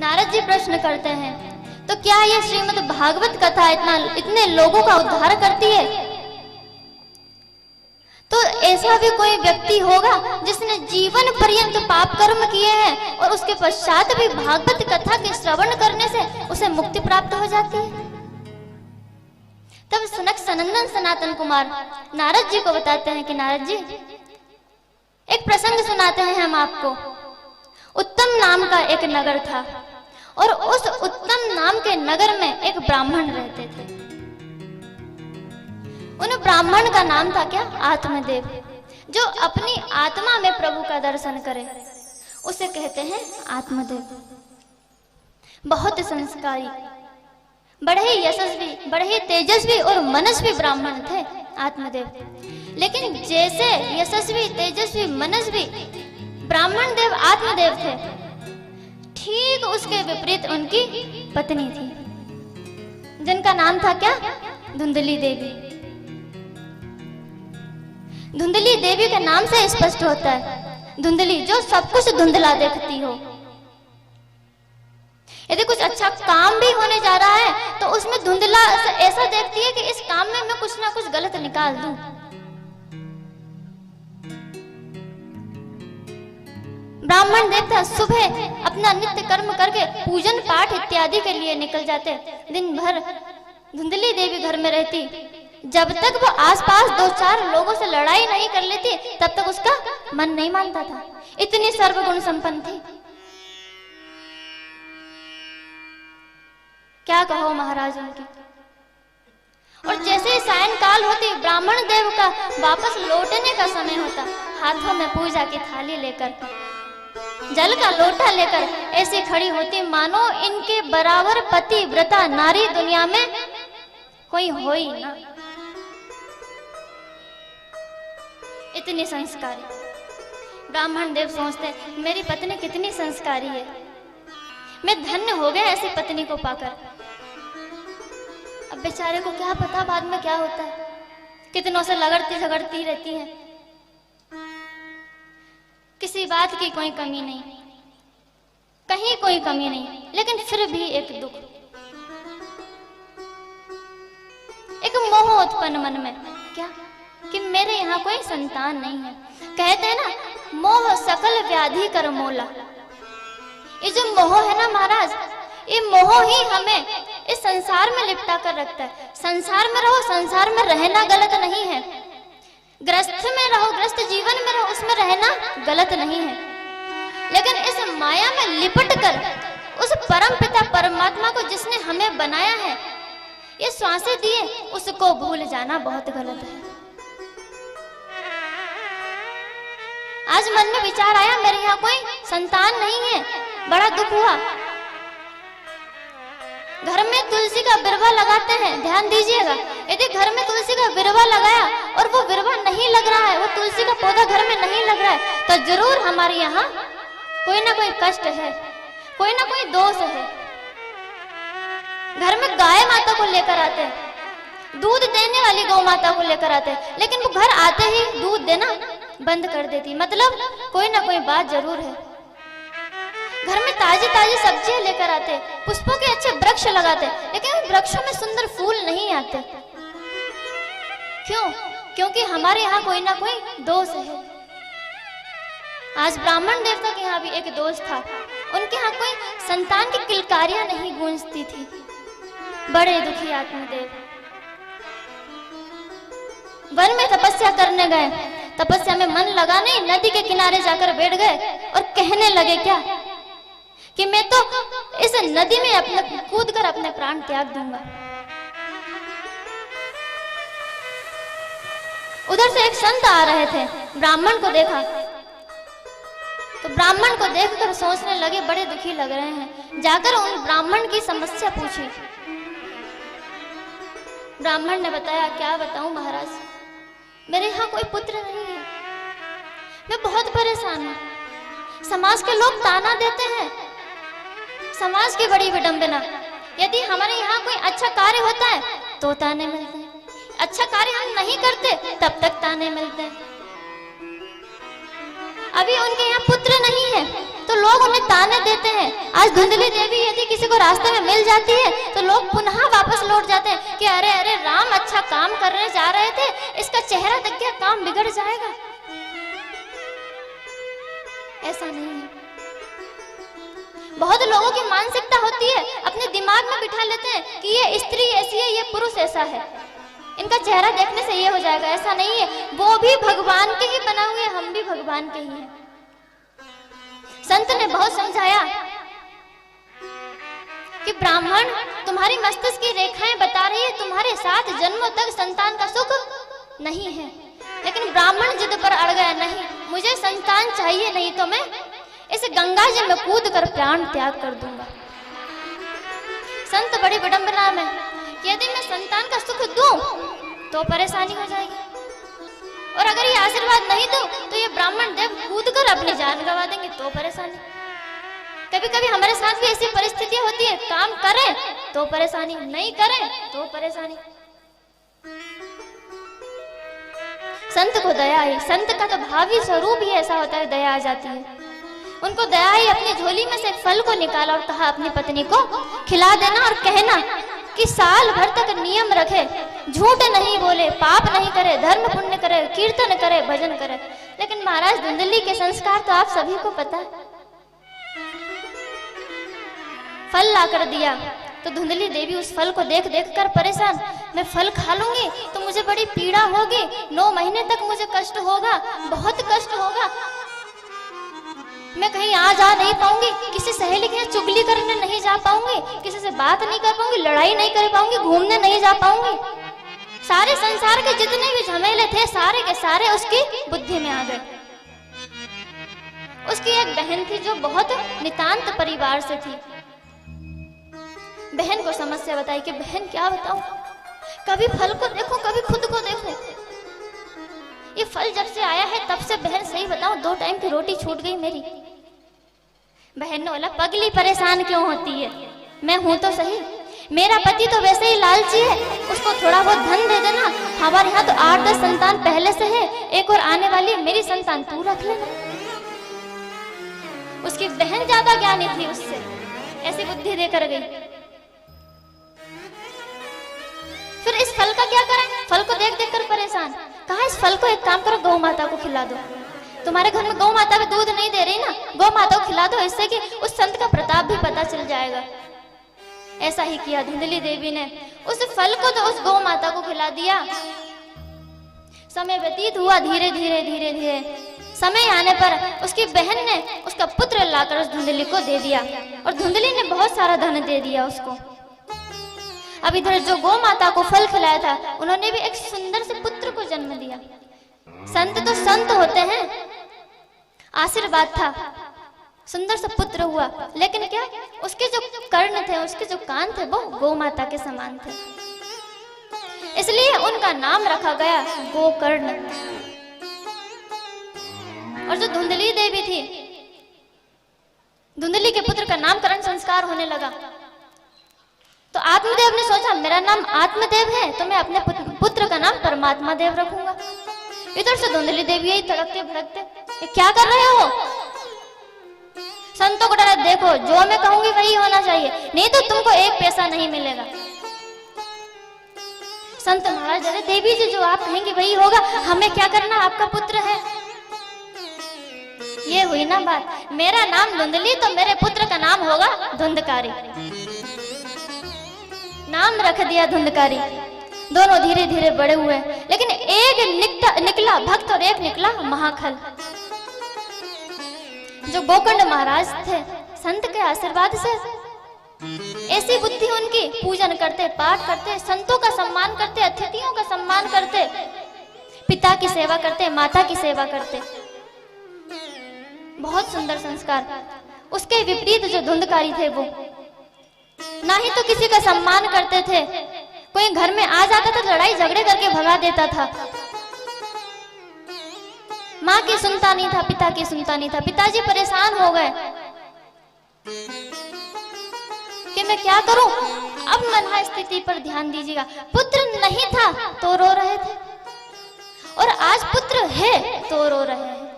नारद जी प्रश्न करते हैं, तो क्या ये श्रीमद् भागवत कथा इतने लोगों का उद्धार करती है? तो ऐसा भी कोई व्यक्ति होगा जिसने जीवन पर्यंत पाप कर्म किए हैं और उसके पश्चात भी भागवत कथा के श्रवण करने से उसे मुक्ति प्राप्त हो जाती है? तब सनक सनंदन सनातन कुमार नारद जी को बताते हैं कि नारद जी, एक प्रसंग सुनाते हैं हम आपको। उत्तम नाम का एक नगर था और उस उत्तम नाम के नगर में एक ब्राह्मण रहते थे। उन ब्राह्मण का नाम था क्या? आत्मदेव। जो अपनी आत्मा में प्रभु का दर्शन करे उसे कहते हैं आत्मदेव। बहुत संस्कारी, बड़े ही यशस्वी, बड़े ही तेजस्वी और मनस्वी ब्राह्मण थे आत्मदेव। लेकिन जैसे यशस्वी, तेजस्वी, मनस्वी ब्राह्मण देव आत्मदेव थे, ठीक उसके विपरीत उनकी पत्नी थी, जिनका नाम था क्या? धुंधली देवी। धुंधली देवी के नाम से स्पष्ट होता है धुंधली, जो सब कुछ धुंधला देखती हो। यदि कुछ अच्छा काम भी होने जा रहा है तो उसमें धुंधला ऐसा देखती है कि इस काम में मैं कुछ ना कुछ गलत निकाल दूं। ब्राह्मण देवता सुबह अपना नित्य कर्म करके पूजन पाठ इत्यादि के लिए निकल जाते। दिन भर धुंधली देवी घर में रहती। जब तक वो आसपास दो चार लोगों से लड़ाई नहीं कर लेती तब तक उसका मन नहीं मानता था। इतनी सर्वगुण संपन्न थी। क्या कहो महाराज उनकी। और जैसे ही सायंकाल होती, ब्राह्मण देव का वापस लौटने का समय होता, हाथों में पूजा की थाली लेकर, जल का लोटा लेकर ऐसी खड़ी होती मानो इनके बराबर पतिव्रता नारी दुनिया में कोई हो ही ना। इतनी संस्कारी। ब्राह्मण देव सोचते, मेरी पत्नी कितनी संस्कारी है, मैं धन्य हो गया ऐसी पत्नी को पाकर। अब बेचारे को क्या पता बाद में क्या होता है, कितनों से लगड़ती झगड़ती रहती है, किसी बात की कोई कमी नहीं, कहीं कोई कमी नहीं, लेकिन फिर भी एक दुख, एक मोह उत्पन्न मन में। क्या? कि मेरे यहाँ कोई संतान नहीं है। कहते हैं ना, मोह सकल व्याधि कर मोला। ये जो मोह है ना महाराज, ये मोह ही हमें इस संसार में लिपटा कर रखता है। संसार में रहो, संसार में रहना गलत नहीं है। ग्रस्त में रहो, ग्रस्त जीवन में रहो, उसमें रहना गलत नहीं है। लेकिन इस माया में लिपट कर उस परम पिता परमात्मा को जिसने हमें बनाया है, ये श्वासें दिए, उसको भूल जाना बहुत गलत है। आज मन में विचार आया, मेरे यहाँ कोई संतान नहीं है, बड़ा दुख हुआ। घर में तुलसी का बिरवा लगाते हैं, ध्यान दीजिएगा। यदि घर में तुलसी का बिरवा लगाया और वो बिरवा नहीं लग रहा है, वो तुलसी का पौधा घर में नहीं लग रहा है, तो जरूर हमारे यहाँ कोई ना कोई कष्ट है, कोई ना कोई दोष है। घर में गाय माता को लेकर आते हैं, दूध देने वाली गौ माता को लेकर आते हैं, लेकिन वो घर आते ही दूध देना बंद कर देती, मतलब कोई ना कोई बात जरूर है। घर में ताजी ताजी सब्जियां लेकर आते, पुष्पों के अच्छे वृक्ष लगाते, लेकिन उन वृक्षों में सुंदर फूल नहीं आते। क्यों? क्योंकि हमारे यहाँ कोई ना कोई दोष है। आज ब्राह्मण देवता के यहाँ भी एक दोष था, उनके यहाँ कोई संतान की किलकारियां नहीं गूंजती थी। बड़े दुखी आत्मदेव वन में तपस्या करने गए। तपस्या में मन लगा नहीं, नदी के किनारे जाकर बैठ गए और कहने लगे क्या कि मैं तो इस नदी में अपने कूद कर अपने प्राण त्याग दूंगा। उधर से एक संत आ रहे थे, ब्राह्मण को देखा तो ब्राह्मण को देखकर सोचने लगे, बड़े दुखी लग रहे हैं। जाकर उन ब्राह्मण की समस्या पूछी। ब्राह्मण ने बताया, क्या बताऊं महाराज, मेरे यहाँ कोई पुत्र नहीं है, मैं बहुत परेशान हूं। समाज के लोग ताना देते हैं, समाज की बड़ी विडंबना। यदि हमारे यहाँ कोई अच्छा कार्य होता है तो ताने मिलते हैं, अच्छा कार्य हम नहीं करते तब तक ताने मिलते हैं। अभी उनके यहाँ पुत्र नहीं है तो लोग उन्हें ताने देते हैं। आज धुंधली देवी यदि किसी को रास्ते में मिल जाती है तो लोग पुनः वापस लौट जाते हैं कि अरे अरे राम अच्छा काम करने जा रहे थे, इसका चेहरा देख के काम बिगड़ जाएगा। ऐसा नहीं है। बहुत लोगों की मानसिकता होती है, अपने दिमाग में बिठा लेते हैं कि ये स्त्री ऐसी है, ये पुरुष ऐसा है, इनका चेहरा देखने से ये हो जाएगा। ऐसा नहीं है, वो भी भगवान के ही बना हुए, हम भी भगवान के ही हैं। संत ने बहुत समझाया कि ब्राह्मण तुम्हारी मस्तिष्क की रेखाएं बता रही है तुम्हारे 7 जन्मों तक संतान का सुख नहीं है, लेकिन ब्राह्मण जिद पर अड़ गया, नहीं मुझे संतान चाहिए, नहीं तो मैं इस गंगा जी में कूद कर प्राण त्याग कर दूंगा। संत बड़ी विडंबना में कि यदि मैं संतान का सुख दूं तो परेशानी हो जाएगी, और अगर ये आशीर्वाद नहीं दूं तो ये ब्राह्मण देव कूद कर अपनी जान गंवा देंगे तो परेशानी। कभी कभी हमारे साथ भी ऐसी परिस्थितियां होती है, काम करें तो परेशानी, नहीं करें तो परेशानी। संत को दया आई, संत का तो भावी स्वरूप ही ऐसा होता है, दया आ जाती है। उनको दया आई, अपनी झोली में से एक फल को निकाला और कहा अपनी पत्नी को खिला देना और कहना कि साल भर तक नियम रखे, झूठ नहीं बोले, पाप नहीं करे, धर्म पुण्य करे, कीर्तन करे, भजन करे। लेकिन महाराज धुंधली के संस्कार तो आप सभी को पता है। फल लाकर दिया तो धुंधली देवी उस फल को देख देख कर परेशान, मैं फल खा लूंगी तो मुझे बड़ी पीड़ा होगी, 9 महीने तक मुझे कष्ट होगा, बहुत कष्ट होगा, मैं कहीं आ जा नहीं पाऊंगी, किसी सहेली के चुगली करने नहीं जा पाऊंगी, किसी से बात नहीं कर पाऊंगी, लड़ाई नहीं कर पाऊंगी, घूमने नहीं जा पाऊंगी। सारे संसार के जितने भी झमेले थे सारे के सारे उसकी बुद्धि में आ गए। उसकी एक बहन थी जो बहुत नितांत परिवार से थी। बहन को समस्या बताई कि बहन क्या बताऊं, कभी फल को देखो कभी खुद को देखो, ये फल जब से आया है तब से बहन सही बताओ 2 टाइम की रोटी छूट गई मेरी। बहन ने बोला पगली परेशान क्यों होती है, मैं हूं तो सही, मेरा पति तो वैसे ही लालची है, उसको थोड़ा बहुत धन दे देना, हमारे यहाँ तो 8-10 संतान पहले से है, एक और आने वाली है, मेरी संतान तू रख लेना। उसकी बहन ज्यादा ज्ञानी थी उससे, ऐसी बुद्धि देकर गई। फिर इस फल का क्या करें, फल को देख देख कर परेशान, कहा इस फल को एक काम करो गौ माता को खिला दो, तुम्हारे घर में गौ माता भी दूध नहीं दे रही ना, गौ माता को खिला दो, इससे कि उस संत का प्रताप भी पता चल जाएगा। ऐसा ही किया धुंधली देवी ने, उस फल को तो उस गौ माता को खिला दिया। समय व्यतीत हुआ, धीरे धीरे धीरे धीरे समय आने पर उसकी बहन ने उसका पुत्र लाकर उस धुंधली को दे दिया, और धुंधली ने बहुत सारा धन दे दिया उसको। अब इधर जो गौ माता को फल खिलाया था उन्होंने भी एक सुंदर से पुत्र को जन्म दिया। संत तो संत होते हैं, आशीर्वाद था, सुंदर सा पुत्र हुआ, लेकिन क्या उसके जो कर्ण थे, उसके जो कान थे वो गौ माता के समान थे, इसलिए उनका नाम रखा गया गोकर्ण। और जो धुंधली देवी थी, धुंधली के पुत्र का नामकरण संस्कार होने लगा तो आत्मदेव ने सोचा मेरा नाम आत्मदेव है तो मैं अपने पुत्र का नाम परमात्मा देव रखूंगा। इधर से धुंधली देवी यही तड़कते भड़कते, ये क्या कर रहे हो? संतों को डरा, देखो जो मैं कहूंगी वही होना चाहिए, नहीं तो तुमको 1 पैसा नहीं मिलेगा। संत महाराज अरे देवी जी जो आप कहेंगे वही होगा, हमें क्या करना, आपका पुत्र है। ये हुई ना बात, मेरा नाम धुंधली तो मेरे पुत्र का नाम होगा धुंधकारी, नाम रख दिया धुंधकारी। दोनों धीरे धीरे बड़े हुए, लेकिन एक निकला भक्त और एक निकला महाखल। जो गोकर्ण महाराज थे, संत के आशीर्वाद से ऐसी बुद्धि उनकी, पूजन करते, पाठ करते, संतों का सम्मान करते, अतिथियों का सम्मान करते, पिता की सेवा करते, माता की सेवा करते, बहुत सुंदर संस्कार। उसके विपरीत जो धुंधकारी थे वो ना ही तो किसी का सम्मान करते थे, कोई घर में आ जाता था लड़ाई झगड़े करके भगा देता था, माँ की सुनता नहीं था, पिता की सुनता नहीं था। पिताजी परेशान हो गए कि मैं क्या करूं। अब मना स्थिति पर ध्यान दीजिएगा, पुत्र नहीं था तो रो रहे थे, और आज पुत्र है तो रो रहे हैं।